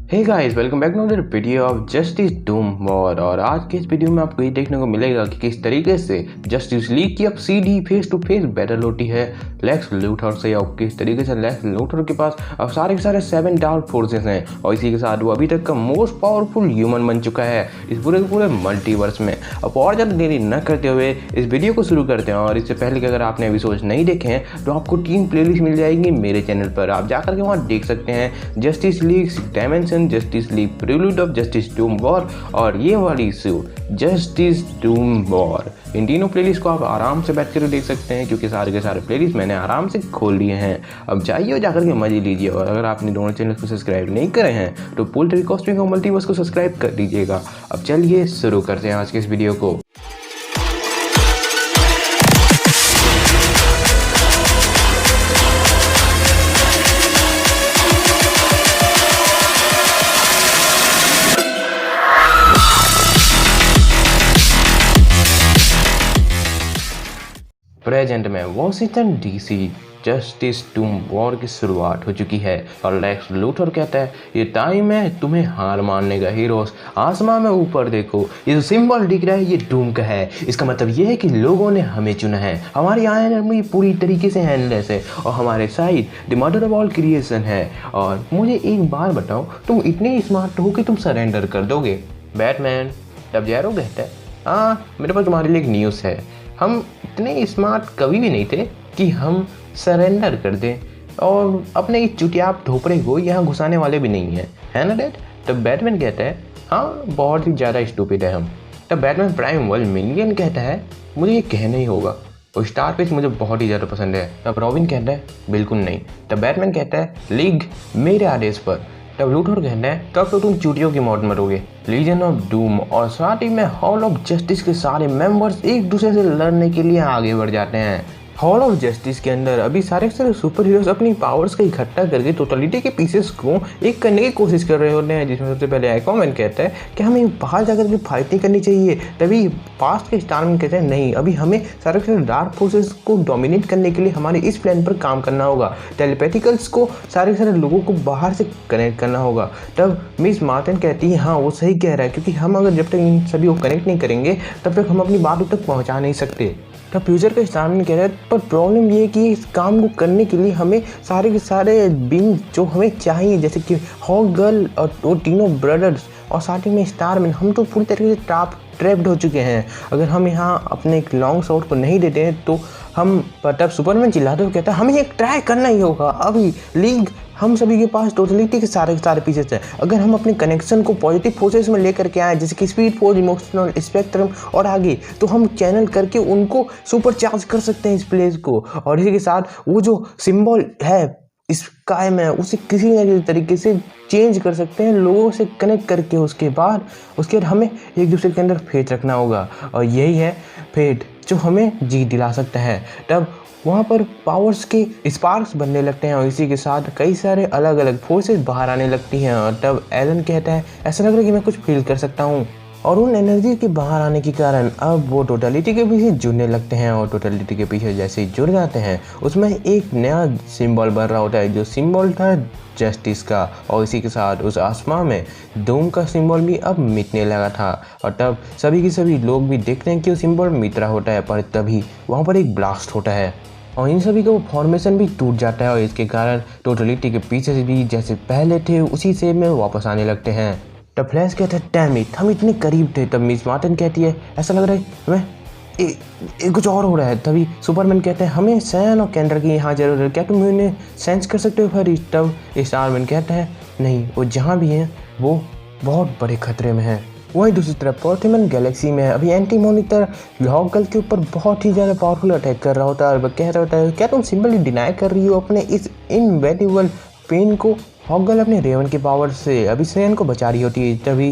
Hey guys, welcome back to another video of Justice Doom War. और आज के इस वीडियो में आपको ये देखने को मिलेगा कि किस तरीके से जस्टिस लीग की अब सीधी फेस टू फेस बैटल होती है लेक्स लूथर से। और किस तरीके से लेक्स लूथर के पास अब सारे के सारे 7 डार्क फोर्सेस हैं और इसी के साथ वो अभी तक का मोस्ट पावरफुल ह्यूमन बन चुका है इस पूरे मल्टीवर्स में। अब और ज़्यादा देरी न करते हुए इस वीडियो को शुरू करते हैं। और इससे पहले कि अगर आपने एपिसोड्स नहीं देखे हैं तो आपको 3 प्लेलिस्ट मिल जाएगी मेरे चैनल पर, आप जाकर के वहाँ देख सकते हैं। Justice league dimension, justice league prelude of Justice Doom War और ये वाली शो जस्टिस डूम वॉर। इन तीनों प्लेलिस्ट को आप आराम से बैठ कर देख सकते हैं क्योंकि सारे के सारे प्लेलिस्ट मैंने आराम से खोल लिए हैं। अब जाइए और जाकर के मजे लीजिए। और अगर आपने दोनों चैनल को सब्सक्राइब नहीं करे हैं तो पुल ट्री कॉस्मिक और मल्टीवर्स को सब्सक्राइब कर दीजिएगा। अब चलिए शुरू करते हैं आज के इस वीडियो को। प्रेजेंट में Washington DC justice Doom war की शुरुआत हो चुकी है और लेक्स लूथर कहता है ये टाइम है तुम्हें हार मानने का। हीरोज आसमान में ऊपर देखो, ये जो सिंबल दिख रहा है ये डूम का है। इसका मतलब ये है कि लोगों ने हमें चुना है, हमारी आर्मी पूरी तरीके से हैंडलेस है और हमारे side the mother of all creation है। और मुझे एक बार बताओ, तुम इतने स्मार्ट हो कि तुम सरेंडर कर दोगे? बैटमैन तब जैरो कहता है हाँ, मेरे पास तुम्हारे लिए एक न्यूज़ है। हम इतने स्मार्ट कभी भी नहीं थे कि हम सरेंडर कर दें और अपने इस चुटियाप ठोपरे को यहाँ घुसाने वाले भी नहीं हैं, है ना डैड? तब बैटमैन कहता है हाँ, बहुत ही ज़्यादा स्टूपिड है हम। तब बैटमैन प्राइम वर्ल्ड मिलियन कहता है मुझे ये कहना ही होगा और स्टार पेज मुझे बहुत ही ज़्यादा पसंद है। तब रॉबिन कहता है बिल्कुल नहीं। तब बैटमैन कहता है लीग मेरे आदेश पर। तब लूथर कहता है तब तो तुम चूटियों की मौत मरोगे। लीजन ऑफ डूम और साथ ही में हॉल ऑफ जस्टिस के सारे मेंबर्स एक दूसरे से लड़ने के लिए आगे बढ़ जाते हैं। हॉल ऑफ जस्टिस के अंदर अभी सारे सुपर हीरोज अपनी पावर्स का इकट्ठा करके टोटलिटी के पीसेस को एक करने की कोशिश कर रहे होते हैं, जिसमें सबसे पहले एक्वामैन कहता है कि हमें बाहर जाकर के फाइट नहीं करनी चाहिए। तभी पास्ट के स्टारमैन कहते हैं नहीं, अभी हमें सारे डार्क फोर्सेस को डोमिनेट करने के लिए हमारे इस प्लान पर काम करना होगा। टेलीपैथिकल्स को सारे लोगों को बाहर से कनेक्ट करना होगा। तब मिस मार्टिन कहती है हाँ वो सही कह रहा है, क्योंकि हम अगर जब तक इन सभी को कनेक्ट नहीं करेंगे तब तक हम अपनी बात तक पहुँचा नहीं सकते। तब फ्यूचर के स्टारमैन कह रहा है पर प्रॉब्लम ये है कि इस काम को करने के लिए हमें सारे के सारे बींग जो हमें चाहिए, जैसे कि हॉक गर्ल और वो तीनों ब्रदर्स और साथ ही में स्टारमैन, हम तो पूरी तरीके से ट्रैप्ड हो चुके हैं। अगर हम यहाँ अपने एक लॉन्ग शॉट को नहीं देते हैं तो हम। तब सुपरमैन चिल्लाते हुए कहता है हमें एक ट्राई करना ही होगा। अभी लीग हम सभी के पास टोटलिटी के सारे पीसेस हैं। अगर हम अपने कनेक्शन को पॉजिटिव फोर्सेस में लेकर के आए, जैसे कि स्पीड फोर्स, इमोशनल स्पेक्ट्रम और आगे, तो हम चैनल करके उनको सुपर चार्ज कर सकते हैं इस प्लेस को। और इसी के साथ वो जो सिंबल है स्काई में उसे किसी न किसी तरीके से चेंज कर सकते हैं, लोगों से कनेक्ट करके। उसके बाद हमें एक दूसरे के अंदर फेथ रखना होगा और यही है फेथ जो हमें जीत दिला सकता है। तब वहाँ पर पावर्स के स्पार्क्स बनने लगते हैं और इसी के साथ कई सारे अलग अलग फोर्सेस बाहर आने लगती हैं। और तब एलन कहता है ऐसा लग रहा है कि मैं कुछ फील कर सकता हूँ। और उन एनर्जी के बाहर आने के कारण अब वो टोटलिटी के पीछे जुड़ने लगते हैं। और टोटलिटी के पीछे जैसे ही जुड़ जाते हैं उसमें एक नया सिंबल बन रहा होता है, जो सिंबल था जस्टिस का। और इसी के साथ उस आसमान में डूम का सिंबल भी अब मिटने लगा था। और तब सभी के सभी लोग भी देखते हैं कि वो सिंबल मिट रहा होता है, पर तभी वहाँ पर एक ब्लास्ट होता है और इन सभी का वो फॉर्मेशन भी टूट जाता है। और इसके कारण टोटलिटी के पीछे से भी जैसे पहले थे उसी से में वापस आने लगते हैं। तब फ्लैश कहता है डैम इट, हम इतने करीब थे। तब मिस मार्टिन कहती है ऐसा लग रहा है हमें कुछ और हो रहा है। तभी सुपरमैन कहते हैं हमें सैन और कैंडर की यहाँ जरूरत है, क्या तुम उन्हें सेंस कर सकते हो फिर? तब स्टारमैन कहता है नहीं, वो जहाँ भी हैं वो बहुत बड़े खतरे में है। वहीं दूसरी तरफ पॉर्थीमन गैलेक्सी में अभी एंटी मॉनिटर हॉक गर्ल के ऊपर बहुत ही ज़्यादा पावरफुल अटैक कर रहा होता है और वह कह रहा होता है क्या तुम सिंपली डिनाई कर रही हो अपने इस इनवेटिबल पेन को? हॉक गर्ल अपने रेवन की पावर से अभी सैन को बचा रही होती है। तभी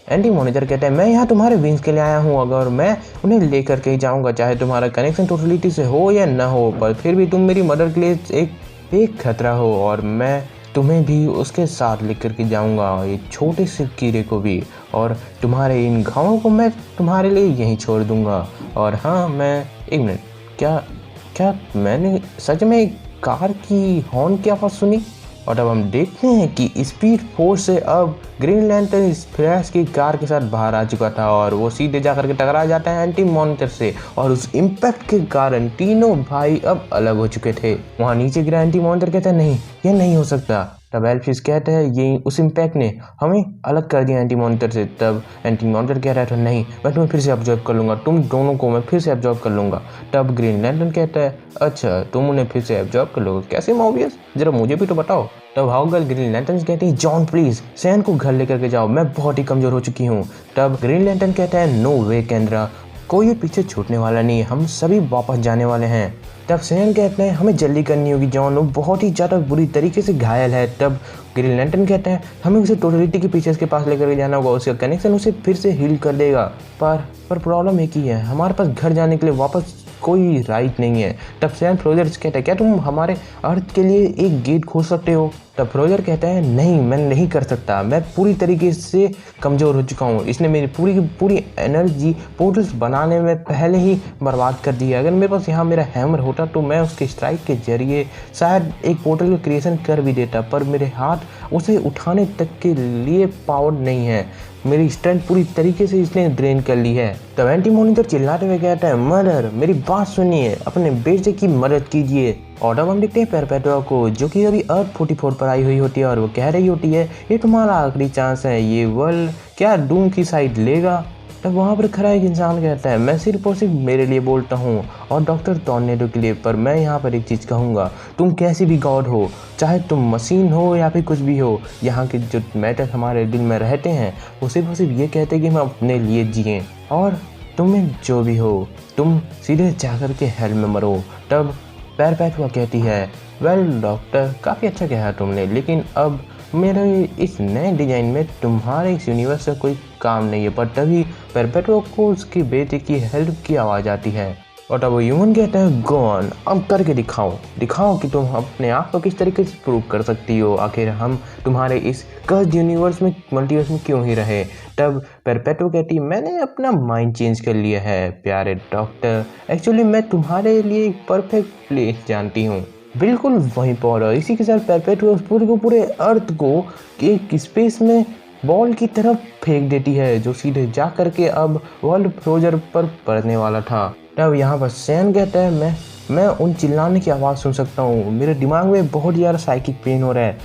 एंटी मॉनिटर कहता है मैं यहाँ तुम्हारे विंग्स के लिए आया हूँ, अगर मैं उन्हें लेकर के ही जाऊँगा, चाहे तुम्हारा कनेक्शन टोटलिटी से हो या ना हो, पर फिर भी तुम मेरी मदर के लिए एक खतरा हो और मैं तुम्हें भी उसके साथ लेकर के जाऊंगा, ये छोटे से कीड़े को भी, और तुम्हारे इन घावों को मैं तुम्हारे लिए यहीं छोड़ दूंगा। और हाँ, मैं एक मिनट, क्या मैंने सच में कार की हॉर्न की आवाज़ सुनी? और अब हम देखते हैं कि स्पीड फोर्स से अब ग्रीन लैंटर्न इस फ्लैश की कार के साथ बाहर आ चुका था और वो सीधे जाकर के टकरा जाता है एंटी मॉनिटर से और उस इम्पैक्ट के कारण तीनों भाई अब अलग हो चुके थे। वहाँ नीचे गिरा एंटी मॉनिटर कहता है नहीं, ये नहीं हो सकता। तब एल्फिस कहता है ये उस इम्पैक्ट ने हमें अलग कर दिया एंटी मॉनिटर से। तब एंटी मॉनिटर कह रहा था नहीं, मैं तुम्हें फिर से ऑब्जर्व कर लूँगा, तुम दोनों को मैं फिर से ऑब्जर्व कर लूँगा। तब ग्रीन लैंटर्न कहता है अच्छा तुम उन्हें फिर से ऑब्जर्व कर लोगे, कैसे मॉबियस, जरा मुझे भी तो बताओ। तब हाउगर्ल ग्रीन लैंटर्न कहती है जॉन प्लीज सैन को घर लेकर के जाओ, मैं बहुत ही कमजोर हो चुकी हूँ। तब ग्रीन लैंटर्न कहता है नो वे केंद्रा, कोई पीछे छूटने वाला नहीं है, हम सभी वापस जाने वाले हैं। तब सैन कहते हैं हमें जल्दी करनी होगी जॉन, वो बहुत ही ज़्यादा बुरी तरीके से घायल है। तब ग्रीन लैंटर्न कहते हैं हमें उसे टोटलिटी के पीछे के पास लेकर के जाना होगा, उसका कनेक्शन उसे फिर से हील कर देगा। पर प्रॉब्लम एक ही है, हमारे पास घर जाने के लिए वापस कोई राइट नहीं है। तब सैन फ्रोजर कहता है क्या तुम हमारे अर्थ के लिए एक गेट खोल सकते हो। तब फ्रोजर कहता है नहीं, मैं नहीं कर सकता, मैं पूरी तरीके से कमज़ोर हो चुका हूँ, इसने मेरी पूरी की पूरी एनर्जी पोर्टल्स बनाने में पहले ही बर्बाद कर दी है। अगर मेरे पास यहाँ मेरा हैमर होता तो मैं उसके स्ट्राइक के जरिए शायद एक पोर्टल का क्रिएशन कर भी देता, पर मेरे हाथ उसे उठाने तक के लिए पावर नहीं है, मेरी स्ट्रेंथ पूरी तरीके से इसने ड्रेन कर ली है। तब एंटी मॉनिटर चिल्लाते हुए कहता है मदर मेरी बात सुनिए, अपने बेटे की मदद कीजिए। और अब हम देखते हैं परपेटुआ को जो कि अभी अर्थ 44 पर आई हुई होती है और वो कह रही होती है ये तुम्हारा आखिरी चांस है, ये वर्ल्ड क्या डूम की साइड लेगा। तब वहाँ पर खड़ा एक इंसान कहता है मैं सिर्फ और सिर्फ मेरे लिए बोलता हूँ और डॉक्टर टॉर्नेडो के लिए, पर मैं यहाँ पर एक चीज़ कहूँगा, तुम कैसी भी गॉड हो, चाहे तुम मशीन हो या फिर कुछ भी हो, यहाँ के जो मैटर हमारे दिल में रहते हैं वो सिर्फ ये कहते हैं कि हम अपने लिए जिएं और तुम्हें जो भी हो तुम सीधे जाकर के हेल में मरो। तब परपेटुआ कहती है वेल डॉक्टर काफ़ी अच्छा कहा तुमने, लेकिन अब मेरे इस नए डिजाइन में तुम्हारे इस यूनिवर्स का कोई काम नहीं है। पर तभी परपेटुआ को उसके बेटे की हेल्प की आवाज़ आती है और तब वो ह्यूमन कहता है गो ऑन, अब करके दिखाओ कि तुम अपने आप को किस तरीके से प्रूव कर सकती हो, आखिर हम तुम्हारे इस कर्स्ड यूनिवर्स में मल्टीवर्स में क्यों ही रहे। तब परपेटुआ कहती है मैंने अपना माइंड चेंज कर लिया है प्यारे डॉक्टर, एक्चुअली मैं तुम्हारे लिए एक परफेक्ट प्लेस जानती हूँ, बिल्कुल वहीं पर। इसी के साथ परपेटुआ पूरे को पूरे अर्थ को एक स्पेस में बॉल की तरफ फेंक देती है जो सीधे जा करके अब वर्ल्ड फ्रोजर पर पड़ने वाला था। तब यहाँ पर सैन कहता है मैं उन चिल्लाने की आवाज़ सुन सकता हूँ, मेरे दिमाग में बहुत ज़्यादा साइकिक पेन हो रहा है,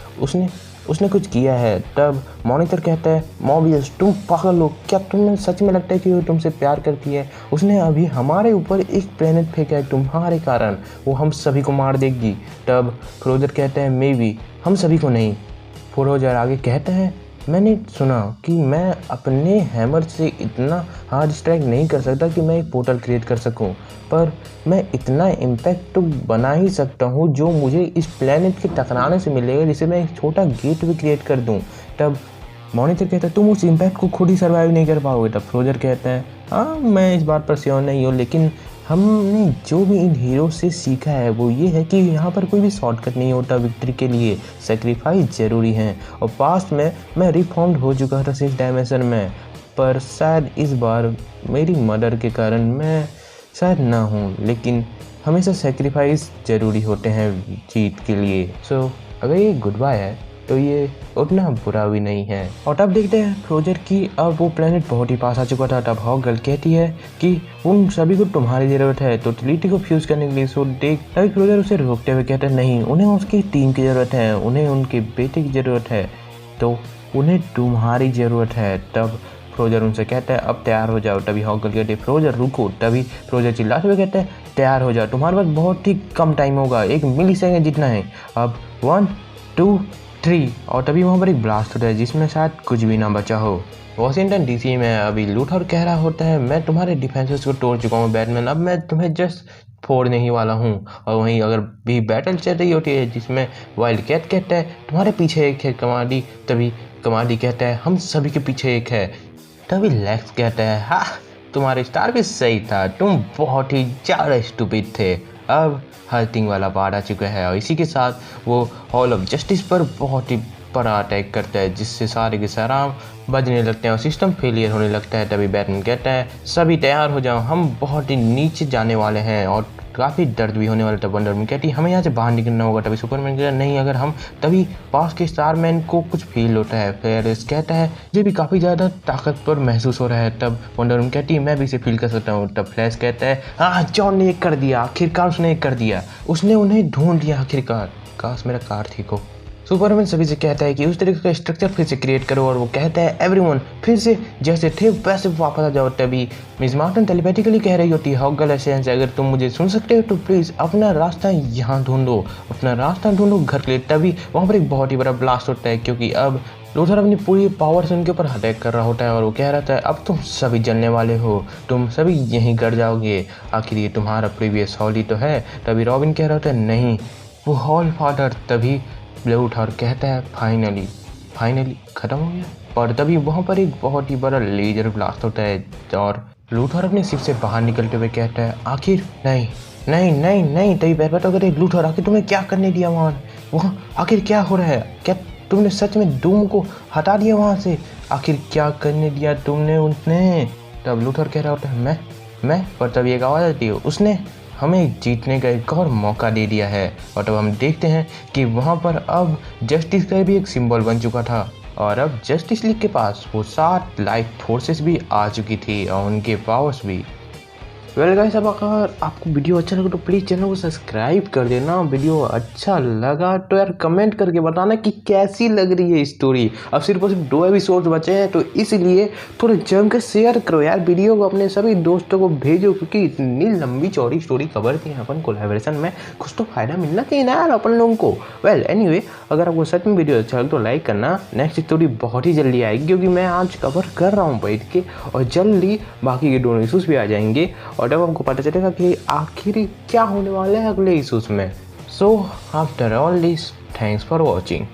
उसने कुछ किया है। तब मॉनिटर कहता है मॉबियस तुम पागल हो क्या, तुम्हें सच में लगता है कि वो तुमसे प्यार करती है, उसने अभी हमारे ऊपर एक प्लेनेट फेंका है तुम्हारे कारण, वो हम सभी को मार देगी। तब फ्रोजर कहता है मे बी हम सभी को नहीं। फ्रोजर आगे कहता है मैंने सुना कि मैं अपने हैमर से इतना हार्ड स्ट्राइक नहीं कर सकता कि मैं एक पोर्टल क्रिएट कर सकूं, पर मैं इतना इम्पैक्ट तो बना ही सकता हूं जो मुझे इस प्लेनेट के टकराने से मिलेगा, जिसे मैं एक छोटा गेट भी क्रिएट कर दूं। तब मॉनिटर कहता है तुम उस इम्पैक्ट को खुद ही सर्वाइव नहीं कर पाओगे। तब फ्रोजर कहता है हाँ मैं इस बात पर श्योर नहीं हूँ, लेकिन हमने जो भी इन हीरो से सीखा है वो ये है कि यहाँ पर कोई भी शॉर्टकट नहीं होता, विक्ट्री के लिए सेक्रीफाइस ज़रूरी है। और पास्ट में मैं रिफॉर्म्ड हो चुका था 6 डायमेंशन में, पर शायद इस बार मेरी मदर के कारण मैं शायद ना हूँ, लेकिन हमेशा सेक्रीफाइस ज़रूरी होते हैं जीत के लिए। सो अगर ये गुड बाय है तो ये उतना बुरा भी नहीं है। और तब देखते हैं फ्रोजर की अब वो प्लेनेट बहुत ही पास आ चुका था। तब हाउगर्ल कहती है कि उन सभी को तुम्हारी ज़रूरत है टोटलिटी को फ्यूज़ करने के लिए, सो देख। तभी फ्रोजर उसे रोकते हुए कहता है नहीं, उन्हें उसकी टीम की ज़रूरत है, उन्हें उनके बेटे की ज़रूरत है, तो उन्हें तुम्हारी ज़रूरत है। तब फ्रोजर उनसे कहता है अब तैयार हो जाओ। तभी हाउगर्ल कहते हैं फ्रोजर रुको। तभी फ्रोजर चिल्लाते हुए कहते हैं तैयार हो जाओ, तुम्हारे पास बहुत ही कम टाइम होगा, 1 मिलीसेकंड जितना है, अब 1 2 3। और तभी वहाँ पर एक ब्लास्ट होता है जिसमें शायद कुछ भी ना बचा हो। वॉशिंगटन डीसी में अभी लूथर कह रहा होता है मैं तुम्हारे डिफेंसेस को तोड़ चुका हूँ बैटमैन, अब मैं तुम्हें जस्ट फोड़ने ही वाला हूँ। और वहीं अगर भी बैटल चल रही होती है जिसमें वाइल्ड कैट कहता है तुम्हारे पीछे एक है कमांडी, तभी कमांडी कहता है हम सभी के पीछे एक है। तभी लेक्स कहता है हाँ तुम्हारे स्टार भी सही था, तुम बहुत ही ज़्यादा स्टूपिड थे। अब हर्टिंग वाला पार्ट आ चुका है और इसी के साथ वो हॉल ऑफ जस्टिस पर बहुत ही पर अटैक करता है, जिससे सारे के सारा बजने लगते हैं और सिस्टम फेलियर होने लगता है। तभी बैटमैन कहता है सभी तैयार हो जाओ, हम बहुत ही नीचे जाने वाले हैं और काफ़ी दर्द भी होने वाला था। वंडर वुमन कहती है हमें यहाँ से बाहर निकलना होगा। तभी सुपरमैन कहता है नहीं, अगर हम तभी पास के स्टारमैन को कुछ फील होता है। फेरिस कहता है मुझे भी काफ़ी ज़्यादा ताकतवर महसूस हो रहा है। तब वंडर वुमन कहती है मैं भी इसे फील कर सकता हूँ। तब फ्लैश कहता है हाँ जॉन ने कर दिया, आखिरकार उसने कर दिया, उसने उन्हें ढूंढ लिया आखिरकार, काश मेरा कार ठीक हो। सुपरमैन सभी से कहता है कि उस तरीके का स्ट्रक्चर फिर से क्रिएट करो और वो कहता है एवरीवन फिर से जैसे थे वैसे वापस आ जाओ। तभी मिस मार्टन टेलीपैथिकली कह रही होती है हॉगल एसेंस अगर तुम मुझे सुन सकते हो तो प्लीज़ अपना रास्ता यहाँ ढूंढो, अपना रास्ता ढूंढो घर के लिए। तभी वहाँ पर एक बहुत ही बड़ा ब्लास्ट होता है क्योंकि अब लूथर अपनी पूरी पावर से उनके ऊपर अटैक कर रहा होता है और वो कह रहा था अब तुम सभी जलने वाले हो, तुम सभी यहीं गड़ जाओगे, आखिर ये तुम्हारा प्रीवियस हॉल ही तो है। तभी रॉबिन कह रहा होता है नहीं वो हॉल फादर। तभी लूथर कहता है फाइनली ख़त्म हो गया। पर तभी वहाँ पर एक बहुत ही बड़ा लेजर ब्लास्ट होता है और लूथर अपने शिप से बाहर निकलते हुए कहता है आखिर नहीं। तभी बैटमैन तो कहते हैं लूथर आखिर तुम्हें क्या करने दिया वहाँ आखिर क्या हो रहा है, क्या तुमने सच में डूम को हटा दिया वहाँ से, आखिर क्या करने दिया तुमने उसने। तब लूथर कह रहा होता है मैं पर तभी एक आवाज़ आती है उसने हमें जीतने का एक और मौका दे दिया है। और तब हम देखते हैं कि वहाँ पर अब जस्टिस का भी एक सिंबल बन चुका था और अब जस्टिस लीग के पास वो 7 लाइफ फोर्सेस भी आ चुकी थी और उनके पावर्स भी। वेल गाइस, अब अगर आपको वीडियो अच्छा लगा तो प्लीज़ चैनल को सब्सक्राइब कर देना। वीडियो अच्छा लगा तो यार कमेंट करके बताना कि कैसी लग रही है स्टोरी। अब सिर्फ और सिर्फ 2 एपिसोड बचे हैं तो इसलिए थोड़ा जम के शेयर करो यार वीडियो को, अपने सभी दोस्तों को भेजो क्योंकि इतनी लंबी चौड़ी स्टोरी कवर थी अपन कोलैबोरेशन में, कुछ तो फ़ायदा मिलना चाहिए ना यार अपन लोगों को। वेल एनीवे, अगर आपको सच में वीडियो अच्छा लगा तो लाइक करना। नेक्स्ट स्टोरी बहुत ही जल्दी आएगी क्योंकि मैं आज कवर कर रहा हूँ बैठ के और जल्दी बाकी के दोनों इशूज़ भी आ जाएंगे और तब आपको पता चलेगा कि आखिर क्या होने वाला है अगले इशूज़ में। So after all this, thanks for watching.